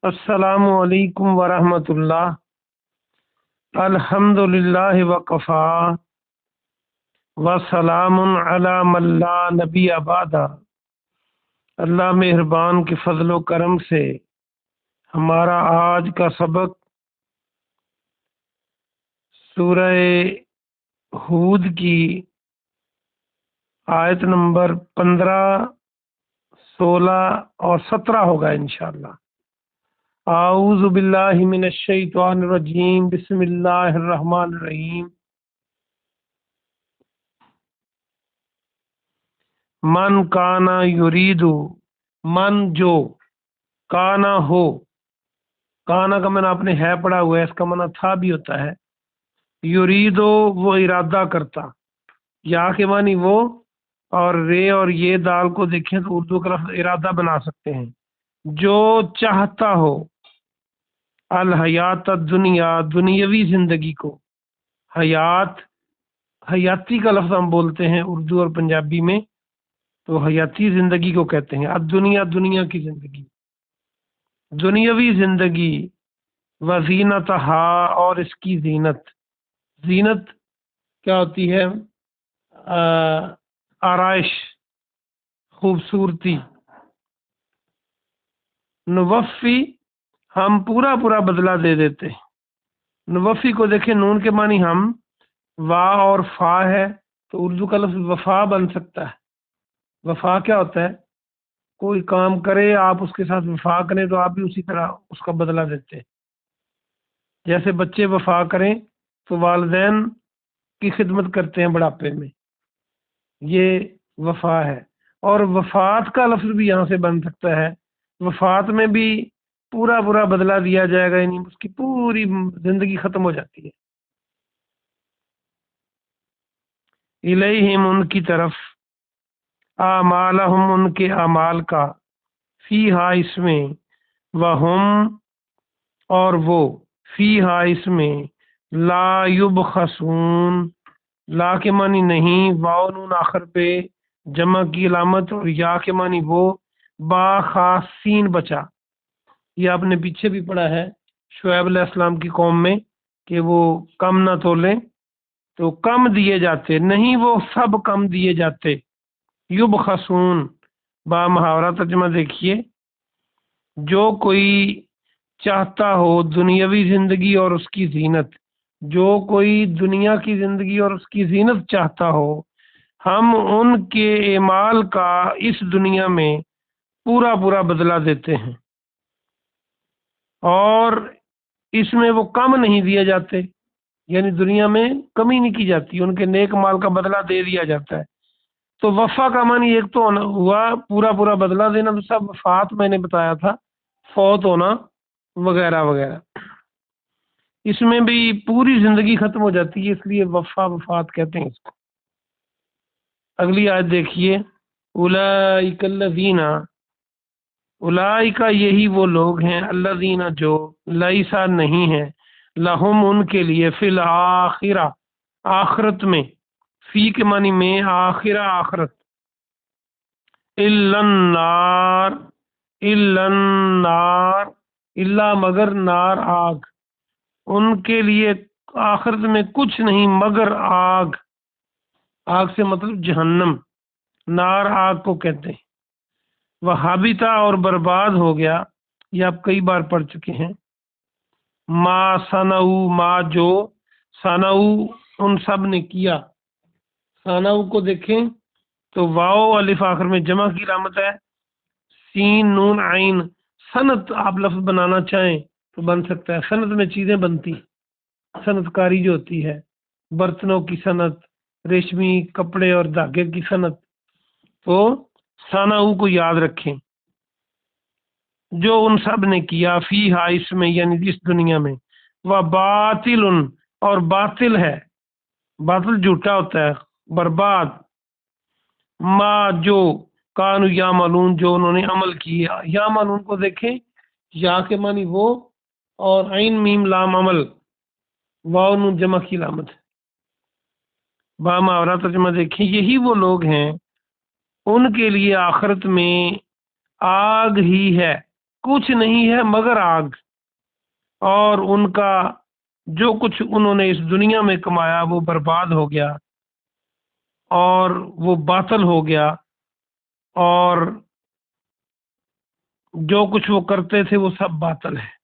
السلام علیکم ورحمۃ اللہ۔ الحمدللہ وکفا وسلام علی من لا نبی بعد۔ اللہ مہربان کے فضل و کرم سے ہمارا آج کا سبق سورہ ہود کی آیت نمبر 15، 16 اور 17 ہوگا انشاءاللہ۔ اعوذ باللہ من الشیطان الرجیم، بسم اللہ الرحمن الرحیم۔ من کانا یریدو، من جو، کانا ہو، کانا کا معنی آپ نے ہے پڑھا ہوا ہے، اس کا معنی تھا بھی ہوتا ہے۔ یریدو وہ ارادہ کرتا، یا کے معنی وہ، اور رے اور یہ دال کو دیکھیں تو اردو کا لفظ ارادہ بنا سکتے ہیں۔ جو چاہتا ہو، الحیات الدنیا، دنیاوی زندگی کو، حیات، حیاتی کا لفظ ہم بولتے ہیں اردو اور پنجابی میں، تو حیاتی زندگی کو کہتے ہیں۔ الدنیا، دنیا کی زندگی، دنیاوی زندگی، وزینتہا اور اس کی زینت۔ زینت کیا ہوتی ہے؟ آرائش، خوبصورتی۔ نوفی، ہم پورا پورا بدلہ دے دیتے ہیں۔ نوفی کو دیکھیں، نون کے معنی ہم، وا اور فا ہے تو اردو کا لفظ وفا بن سکتا ہے۔ وفا کیا ہوتا ہے؟ کوئی کام کرے، آپ اس کے ساتھ وفا کریں تو آپ بھی اسی طرح اس کا بدلہ دیتے ہیں۔ جیسے بچے وفا کریں تو والدین کی خدمت کرتے ہیں بڑھاپے میں، یہ وفا ہے۔ اور وفات کا لفظ بھی یہاں سے بن سکتا ہے۔ وفات میں بھی پورا پورا بدلہ دیا جائے گا، یعنی اس کی پوری زندگی ختم ہو جاتی ہے۔ الیہم، ان کی طرف، اعمالہم، ان کے اعمال کا، فیہا، اس میں، وہم، اور وہ، فیہا، اس میں، لا یبخسون، لا کے معنی نہیں، واو نون آخر پہ جمع کی علامت، اور یا کے معنی وہ، با خاصین بچا۔ یہ آپ نے پیچھے بھی پڑھا ہے شعیب علیہ السلام کی قوم میں کہ وہ کم نہ تولیں تو کم دیے جاتے، نہیں وہ سب کم دیے جاتے۔ یبخسون، با محاورہ ترجمہ دیکھیے، جو کوئی چاہتا ہو دنیاوی زندگی اور اس کی زینت، جو کوئی دنیا کی زندگی اور اس کی زینت چاہتا ہو، ہم ان کے اعمال کا اس دنیا میں پورا پورا بدلہ دیتے ہیں، اور اس میں وہ کم نہیں دیے جاتے، یعنی دنیا میں کمی نہیں کی جاتی، ان کے نیک مال کا بدلہ دے دیا جاتا ہے۔ تو وفا کا معنی ایک تو ہوا پورا پورا بدلہ دینا، دوسرا وفات میں نے بتایا تھا، فوت ہونا وغیرہ وغیرہ۔ اس میں بھی پوری زندگی ختم ہو جاتی ہے، اس لیے وفات کہتے ہیں اس کو۔ اگلی آیت دیکھیے، اولئک الذین، اولئک یہی وہ لوگ ہیں، الذین جو، لیسا نہیں ہے، لہم ان کے لیے، فی الآخرہ آخرت میں، فی کے معنی میں، آخرہ آخرت، الا النار، الا النار، الا مگر، نار آگ، ان کے لیے آخرت میں کچھ نہیں مگر آگ۔ آگ سے مطلب جہنم، نار آگ کو کہتے ہیں۔ وہ حابطہ، اور برباد ہو گیا، یہ آپ کئی بار پڑھ چکے ہیں، ما صنعوا، ما جو، صنعوا ان سب نے کیا۔ صنعوا کو دیکھیں تو واو الف آخر میں جمع کی علامت ہے، سین نون عین، صنعت آپ لفظ بنانا چاہیں تو بن سکتا ہے، صنعت میں چیزیں بنتی، صنعت کاری جو ہوتی ہے، برتنوں کی صنعت، ریشمی کپڑے اور دھاگے کی صنعت، تو صنعوا کو یاد رکھیں۔ جو ان سب نے کیا، فیہا، اس میں، یعنی اس دنیا میں، وباطل، اور باطل ہے، باطل جھوٹا ہوتا ہے، برباد، ما جو، کانوا یعملون، جو انہوں نے عمل کیا۔ یعملون کو دیکھیں، یا کے معنی وہ، اور عین میم لام عمل، واو نون جمع کی علامت ہے۔ با محاورہ ترجمہ دیکھیں، یہی وہ لوگ ہیں، ان کے لیے آخرت میں آگ ہی ہے۔ کچھ نہیں ہے مگر آگ، اور ان کا جو کچھ انہوں نے اس دنیا میں کمایا وہ برباد ہو گیا اور وہ باطل ہو گیا، اور جو کچھ وہ کرتے تھے وہ سب باطل ہے۔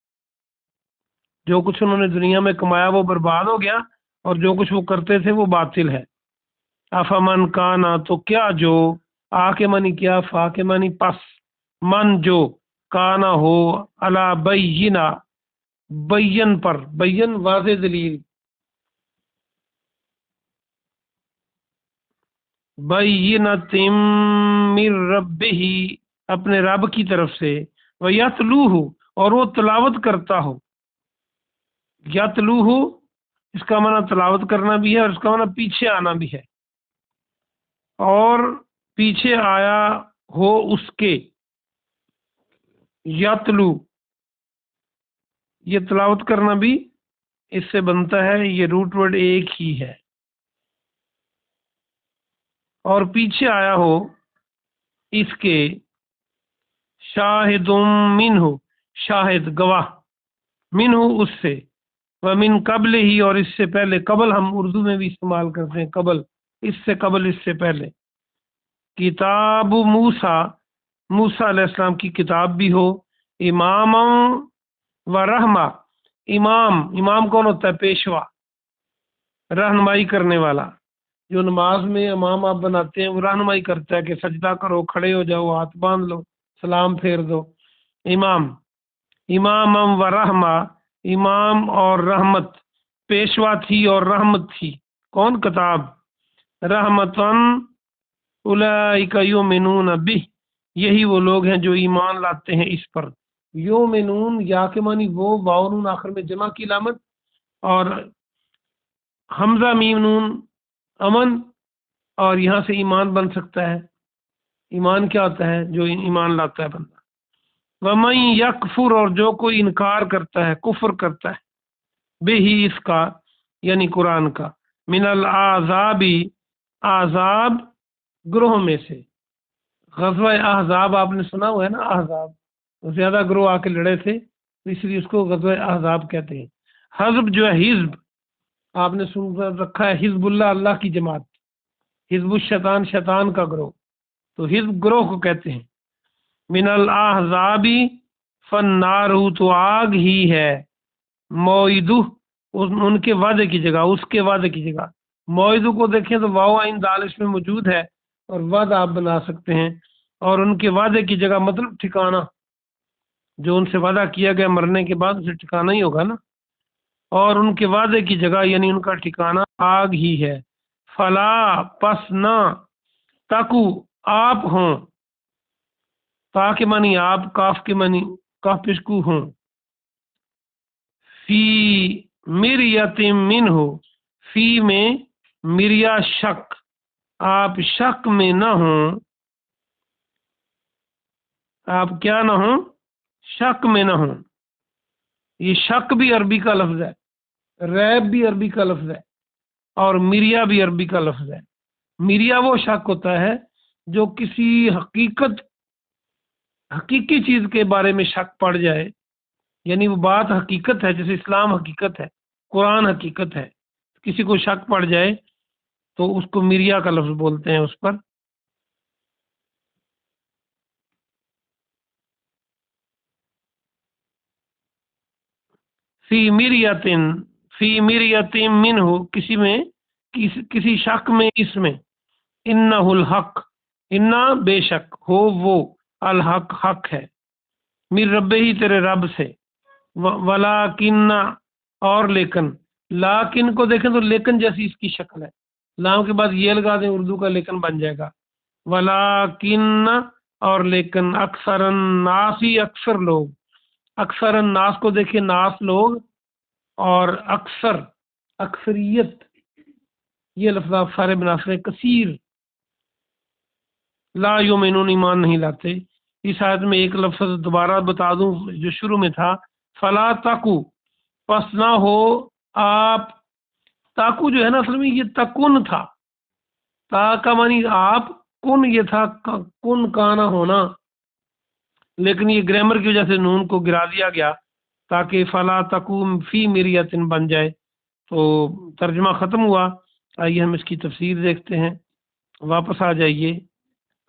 جو کچھ انہوں نے دنیا میں کمایا وہ برباد ہو گیا، اور جو کچھ وہ کرتے تھے وہ باطل ہے۔ افمن کانا، تو کیا جو، آ کے منی کیا، فا کے منی پس، من جو، کانا ہو، علا بینہ، بین پر، بین واضح دلیل، بینۃ من ربہ، اپنے رب کی طرف سے، ویتلوہ، اور وہ تلاوت کرتا ہو۔ یتلوہ اس کا معنی تلاوت کرنا بھی ہے، اور اس کا معنی پیچھے آنا بھی ہے، اور پیچھے آیا ہو اس کے، یتلو، یہ تلاوت کرنا بھی اس سے بنتا ہے، یہ روٹ ورڈ ایک ہی ہے، اور پیچھے آیا ہو اس کے، شاہد منہ، شاہد گواہ، منہ اس سے، ومن قبل ہی، اور اس سے پہلے، قبل ہم اردو میں بھی استعمال کرتے ہیں، قبل، اس سے قبل، اس سے پہلے، کتاب موسیٰ، موسیٰ علیہ السلام کی کتاب بھی ہو، امام و رحمہ، امام، امام کون ہوتا ہے؟ پیشوا، رہنمائی کرنے والا، جو نماز میں امام آپ بناتے ہیں وہ رہنمائی کرتا ہے کہ سجدہ کرو، کھڑے ہو جاؤ، ہاتھ باندھ لو، سلام پھیر دو، امام، امام و رحمہ، امام اور رحمت، پیشوا تھی اور رحمت تھی، کون؟ کتاب، رحمتن اولئک یؤمنون بہ، یہی وہ لوگ ہیں جو ایمان لاتے ہیں اس پر، یؤمنون، یا کے معنی وہ، واو نون آخر میں جمع کی علامت، اور حمزہ میم نون امن، اور یہاں سے ایمان بن سکتا ہے۔ ایمان کیا ہوتا ہے؟ جو ایمان لاتا ہے بندہ۔ وَمَن یکفر، اور جو کوئی انکار کرتا ہے، کفر کرتا ہے، بِہ، اس کا، یعنی قرآن کا، من الاحزاب، احزاب گروہ میں سے، غزوہ احزاب آپ نے سنا ہوا ہے نا، احزاب زیادہ گروہ آ کے لڑے تھے، اس لیے اس کو غزوہ احزاب کہتے ہیں۔ حزب جو ہے، حزب آپ نے سن رکھا ہے، حزب اللہ، اللہ کی جماعت، حزب الشیطان، شیطان کا گروہ، تو حزب گروہ کو کہتے ہیں۔ من الاحزاب فالنار، تو آگ ہی ہے، موعدہ، ان کے وعدے کی جگہ، اس کے وعدے کی جگہ، موعدہ کو دیکھیں تو واو عین دال اس میں موجود ہے، اور وعدہ آپ بنا سکتے ہیں، اور ان کے وعدے کی جگہ مطلب ٹھکانہ، جو ان سے وعدہ کیا گیا مرنے کے بعد اسے ٹھکانہ ہی ہوگا نا، اور ان کے وعدے کی جگہ یعنی ان کا ٹھکانہ آگ ہی ہے۔ فلا، پس نہ، تاکو، آپ ہوں، تا کے معنی آپ، کاف کے معنی کاف پشکو ہوں، فی مریت منہ، فی میں، مریا شک، آپ شک میں نہ ہوں، آپ کیا نہ ہوں؟ شک میں نہ ہوں۔ یہ شک بھی عربی کا لفظ ہے، ریب بھی عربی کا لفظ ہے، اور مریا بھی عربی کا لفظ ہے۔ مریا وہ شک ہوتا ہے جو کسی حقیقی چیز کے بارے میں شک پڑ جائے، یعنی وہ بات حقیقت ہے، جیسے اسلام حقیقت ہے، قرآن حقیقت ہے، کسی کو شک پڑ جائے تو اس کو مریا کا لفظ بولتے ہیں اس پر۔ فی مریتن، فی مریت منہ، کسی میں، کسی شک میں، اس میں، انہ الحق، انہ بے شک، ہو وہ، الحق حق ہے، من رب ہی تیرے رب سے، ولیکن، اور لیکن، لاکن کو دیکھیں تو لیکن جیسی اس کی شکل ہے، لام کے بعد یہ لگا دیں اردو کا لیکن بن جائے گا، ولیکن، اور لیکن، اکثر الناس، اکثر لوگ، اکثر الناس کو دیکھیں، ناس لوگ، اور اکثر اکثریت، یہ لفظ آپ سارے بنا سکتے ہیں، کثیر، لا یؤمنون، ایمان نہیں لاتے۔ اس آیت میں ایک لفظ دوبارہ بتا دوں جو شروع میں تھا، فلا تاکو، پس نہ ہو آپ، تاکو جو ہے نا اصل میں یہ تکن تھا، تا کا معنی آپ، کن یہ تھا، کن کانا ہونا، لیکن یہ گرامر کی وجہ سے نون کو گرا دیا گیا تاکہ فلا تقوم فی مریتن بن جائے، تو ترجمہ ختم ہوا۔ آئیے ہم اس کی تفسیر دیکھتے ہیں۔ واپس آ جائیے۔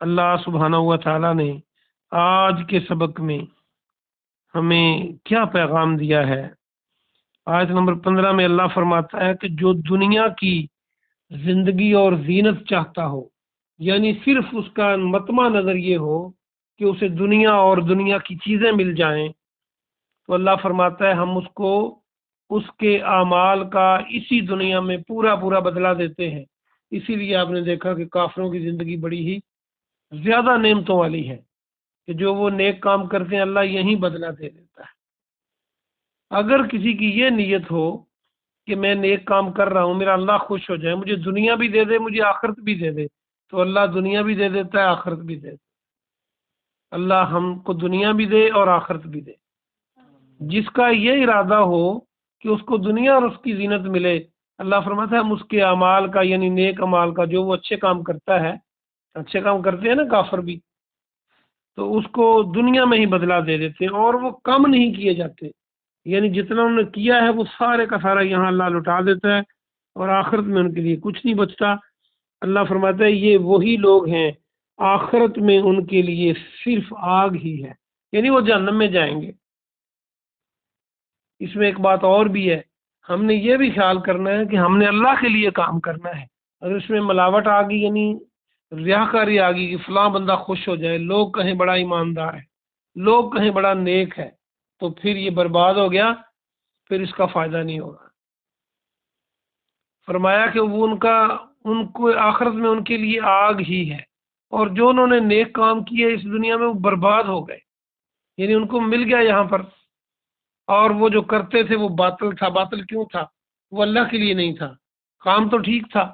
اللہ سبحانہ و تعالیٰ نے آج کے سبق میں ہمیں کیا پیغام دیا ہے؟ آیت نمبر 15 میں اللہ فرماتا ہے کہ جو دنیا کی زندگی اور زینت چاہتا ہو، یعنی صرف اس کا مطمع نظر یہ ہو کہ اسے دنیا اور دنیا کی چیزیں مل جائیں، تو اللہ فرماتا ہے ہم اس کو اس کے اعمال کا اسی دنیا میں پورا پورا بدلہ دیتے ہیں۔ اسی لیے آپ نے دیکھا کہ کافروں کی زندگی بڑی ہی زیادہ نعمتوں والی ہے کہ جو وہ نیک کام کرتے ہیں اللہ یہیں بدلہ دے دیتا ہے۔ اگر کسی کی یہ نیت ہو کہ میں نیک کام کر رہا ہوں، میرا اللہ خوش ہو جائے، مجھے دنیا بھی دے دے، مجھے آخرت بھی دے دے، تو اللہ دنیا بھی دے دیتا ہے، آخرت بھی دے دیتا ہے۔ اللہ ہم کو دنیا بھی دے اور آخرت بھی دے۔ جس کا یہ ارادہ ہو کہ اس کو دنیا اور اس کی زینت ملے، اللہ فرماتا ہے ہم اس کے اعمال کا، یعنی نیک اعمال کا، جو وہ اچھے کام کرتا ہے، اچھے کام کرتے ہیں نا کافر بھی، تو اس کو دنیا میں ہی بدلہ دے دیتے ہیں اور وہ کم نہیں کیے جاتے، یعنی جتنا انہوں نے کیا ہے وہ سارے کا سارا یہاں اللہ لوٹا دیتا ہے اور آخرت میں ان کے لیے کچھ نہیں بچتا۔ اللہ فرماتا ہے یہ وہی لوگ ہیں آخرت میں ان کے لیے صرف آگ ہی ہے، یعنی وہ جہنم میں جائیں گے۔ اس میں ایک بات اور بھی ہے، ہم نے یہ بھی خیال کرنا ہے کہ ہم نے اللہ کے لیے کام کرنا ہے۔ اگر اس میں ملاوٹ آ گئی، یعنی ریاکاری آ گئی کہ فلاں بندہ خوش ہو جائے، لوگ کہیں بڑا ایماندار ہے، لوگ کہیں بڑا نیک ہے، تو پھر یہ برباد ہو گیا، پھر اس کا فائدہ نہیں ہوگا۔ فرمایا کہ وہ ان کو آخرت میں ان کے لیے آگ ہی ہے، اور جو انہوں نے نیک کام کیے اس دنیا میں وہ برباد ہو گئے، یعنی ان کو مل گیا یہاں پر، اور وہ جو کرتے تھے وہ باطل تھا۔ باطل کیوں تھا؟ وہ اللہ کے لیے نہیں تھا، کام تو ٹھیک تھا،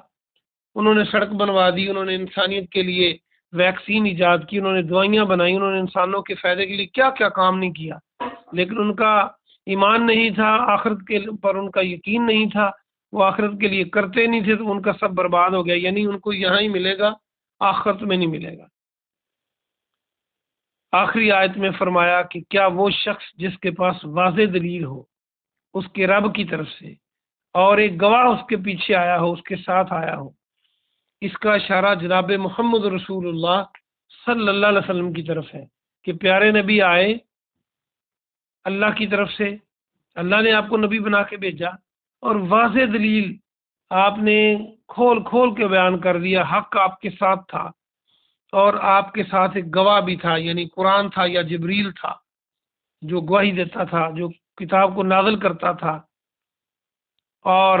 انہوں نے سڑک بنوا دی، انہوں نے انسانیت کے لیے ویکسین ایجاد کی، انہوں نے دوائیاں بنائی، انہوں نے انسانوں کے فائدے کے لیے کیا کیا کام نہیں کیا، لیکن ان کا ایمان نہیں تھا، آخرت کے پر ان کا یقین نہیں تھا، وہ آخرت کے لیے کرتے نہیں تھے، تو ان کا سب برباد ہو گیا، یعنی ان کو یہاں ہی ملے گا، آخرت میں نہیں ملے گا۔ آخری آیت میں فرمایا کہ کیا وہ شخص جس کے پاس واضح دلیل ہو اس کے رب کی طرف سے اور ایک گواہ اس کے پیچھے آیا ہو، اس کے ساتھ آیا ہو، اس کا اشارہ جناب محمد رسول اللہ صلی اللہ علیہ وسلم کی طرف ہے کہ پیارے نبی آئے اللہ کی طرف سے، اللہ نے آپ کو نبی بنا کے بھیجا، اور واضح دلیل آپ نے کھول کھول کے بیان کر دیا، حق آپ کے ساتھ تھا، اور آپ کے ساتھ ایک گواہ بھی تھا، یعنی قرآن تھا یا جبریل تھا جو گواہی دیتا تھا، جو کتاب کو نازل کرتا تھا۔ اور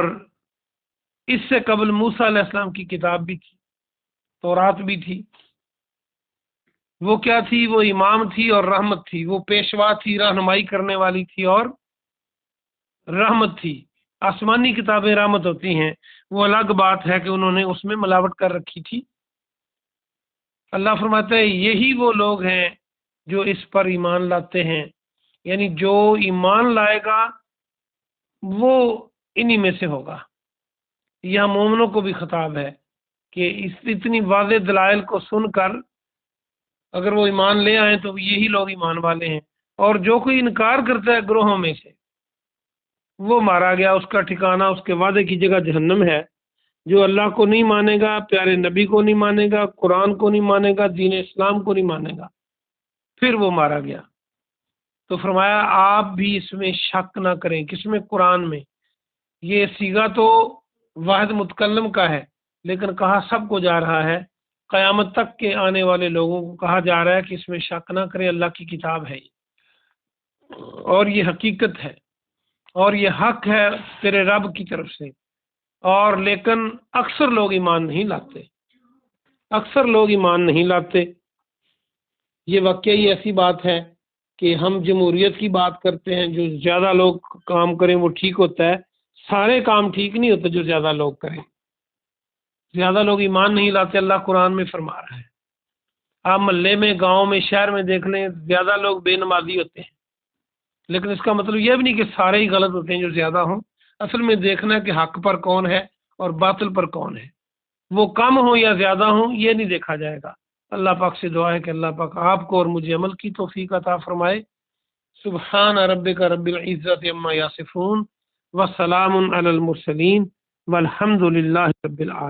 اس سے قبل موسیٰ علیہ السلام کی کتاب بھی تھی، تورات بھی تھی۔ وہ کیا تھی؟ وہ امام تھی اور رحمت تھی، وہ پیشوا تھی، رہنمائی کرنے والی تھی اور رحمت تھی۔ آسمانی کتابیں رحمت ہوتی ہیں، وہ الگ بات ہے کہ انہوں نے اس میں ملاوٹ کر رکھی تھی۔ اللہ فرماتا ہے یہی وہ لوگ ہیں جو اس پر ایمان لاتے ہیں، یعنی جو ایمان لائے گا وہ انہی میں سے ہوگا۔ یہاں مومنوں کو بھی خطاب ہے کہ اس اتنی واضح دلائل کو سن کر اگر وہ ایمان لے آئیں تو یہی لوگ ایمان والے ہیں، اور جو کوئی انکار کرتا ہے گروہوں میں سے وہ مارا گیا، اس کا ٹھکانہ اس کے وعدے کی جگہ جہنم ہے۔ جو اللہ کو نہیں مانے گا، پیارے نبی کو نہیں مانے گا، قرآن کو نہیں مانے گا، دین اسلام کو نہیں مانے گا، پھر وہ مارا گیا۔ تو فرمایا آپ بھی اس میں شک نہ کریں، کس میں؟ قرآن میں۔ یہ صیغہ تو واحد متکلم کا ہے، لیکن کہا سب کو جا رہا ہے، قیامت تک کے آنے والے لوگوں کو کہا جا رہا ہے کہ اس میں شک نہ کریں، اللہ کی کتاب ہے اور یہ حقیقت ہے اور یہ حق ہے تیرے رب کی طرف سے۔ اور لیکن اکثر لوگ ایمان نہیں لاتے، اکثر لوگ ایمان نہیں لاتے۔ یہ واقعی ایسی بات ہے کہ ہم جمہوریت کی بات کرتے ہیں، جو زیادہ لوگ کام کریں وہ ٹھیک ہوتا ہے، سارے کام ٹھیک نہیں ہوتے جو زیادہ لوگ کریں۔ زیادہ لوگ ایمان نہیں لاتے، اللہ قرآن میں فرما رہا ہے۔ آپ محلے میں، گاؤں میں، شہر میں دیکھ لیں، زیادہ لوگ بے نمازی ہوتے ہیں، لیکن اس کا مطلب یہ بھی نہیں کہ سارے ہی غلط ہوتے ہیں جو زیادہ ہوں۔ اصل میں دیکھنا ہے کہ حق پر کون ہے اور باطل پر کون ہے، وہ کم ہوں یا زیادہ ہوں یہ نہیں دیکھا جائے گا، اللہ پاک سے دعا ہے کہ اللہ پاک آپ کو اور مجھے عمل کی توفیق عطا فرمائے۔ سبحان ربک رب العزت عما یصفون وسلام علی المرسلین والحمد للہ رب العالمین۔